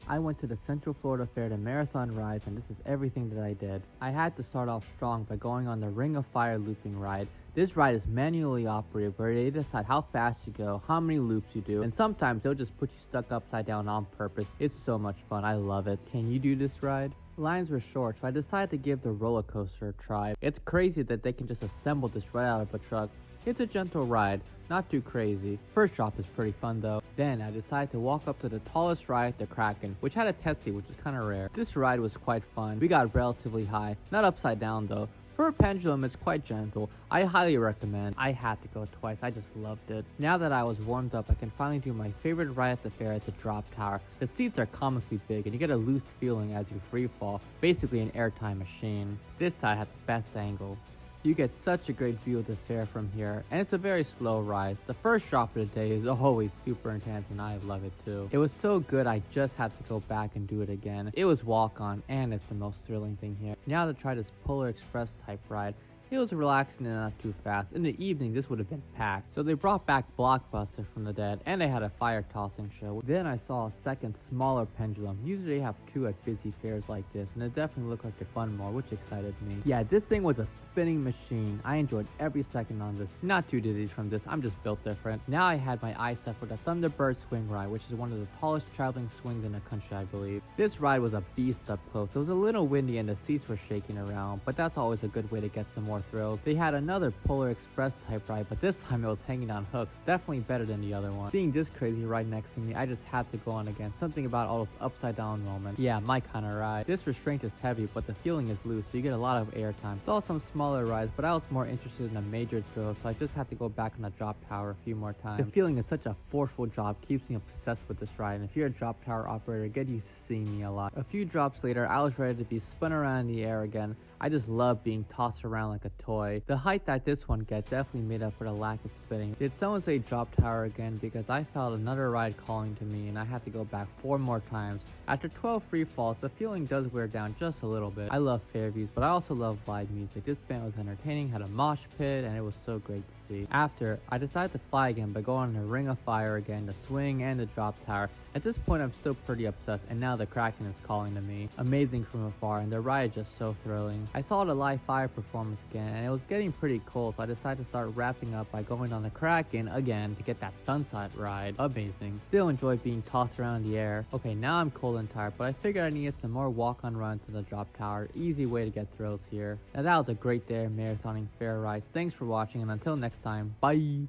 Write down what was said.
I went to the Central Florida Fair to marathon rides, and this is everything that I did. I had to start off strong by going on the Ring of Fire looping ride. This ride is manually operated where they decide how fast you go, how many loops you do, and sometimes they'll just put you stuck upside down on purpose. It's so much fun. I love it. Can you do this ride? Lines were short, so I decided to give the roller coaster a try. It's crazy that they can just assemble this right out of a truck. It's a gentle ride, not too crazy. First drop is pretty fun though. Then I decided to walk up to the tallest ride, the Kraken, which had a test seat, which is kinda rare. This ride was quite fun. We got relatively high, not upside down though. For a pendulum, it's quite gentle. I highly recommend. I had to go twice. I just loved it. Now that I was warmed up, I can finally do my favorite ride at the fair at the drop tower. The seats are comically big and you get a loose feeling as you free fall, basically an airtime machine. This side had the best angle. You get such a great view of the fair from here, and it's a very slow ride. The first drop of the day is always super intense and I love it too. It was so good I just had to go back and do it again. It was walk on and it's the most thrilling thing here. Now to try this Polar Express type ride. It was relaxing and not too fast. In the evening, this would have been packed. So they brought back Blockbuster from the dead, and they had a fire tossing show. Then I saw a second, smaller pendulum. Usually they have two at busy fairs like this, and it definitely looked like it fun more, which excited me. Yeah, this thing was a spinning machine. I enjoyed every second on this. Not too dizzy from this, I'm just built different. Now I had my eyes set for the Thunderbird swing ride, which is one of the tallest traveling swings in the country, I believe. This ride was a beast up close. It was a little windy and the seats were shaking around, but that's always a good way to get some more thrills. They had another Polar Express type ride, but this time it was hanging on hooks. Definitely better than the other one. Seeing this crazy ride next to me, I just had to go on again. Something about all those upside down moments. Yeah, my kind of ride. This restraint is heavy, but the feeling is loose, so you get a lot of airtime. Saw some smaller rides, but I was more interested in the major thrills, so I just had to go back on the drop tower a few more times. The feeling is such a forceful drop, keeps me obsessed with this ride, and if you're a drop tower operator, get used to seeing me a lot. A few drops later, I was ready to be spun around in the air again. I just love being tossed around like a toy. The height that this one gets definitely made up for the lack of spinning. Did someone say drop tower again? Because I felt another ride calling to me and I had to go back 4 more times. After 12 free falls, the feeling does wear down just a little bit. I love fair views, but I also love live music. This band was entertaining, had a mosh pit, and it was so great to see. After, I decided to fly again by going on the Ring of Fire again, the swing and the drop tower. At this point, I'm still pretty obsessed, and now the Kraken is calling to me. Amazing from afar, and the ride is just so thrilling. I saw the live fire performance again, and it was getting pretty cool, so I decided to start wrapping up by going on the Kraken again to get that sunset ride. Amazing. Still enjoy being tossed around in the air. Okay, now I'm cold and tired, but I figured I needed some more walk-on runs to the drop tower. Easy way to get thrills here. Now that was a great day of marathoning fair rides. Thanks for watching, and until next time, bye!